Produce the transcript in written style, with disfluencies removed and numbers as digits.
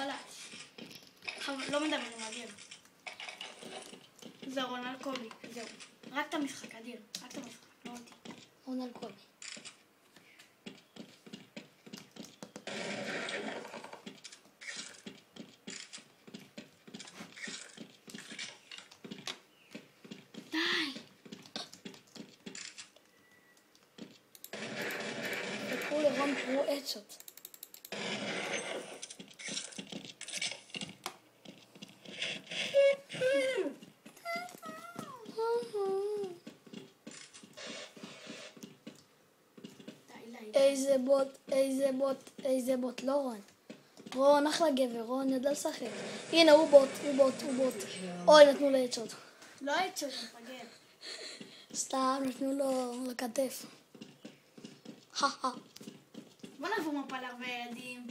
בלש. לא מדברים אדיר. זה רונל קובי, זהו. רק את המשחק, אדיר. רק את המשחק, לא אותי. רונל קובי. די. תקחו לרון פרו אדשוט. איזה בוט, איזה בוט, איזה בוט, לא רון. רון, אחלה גבר, רון ידע לשחק. הנה, הוא בוט, הוא בוט, הוא בוט. אוי, נתנו לו אדשוט. לא היית שאתה מפגר. סתם, נתנו לו לכתף. בוא נעבור מפה להרבה ילדים.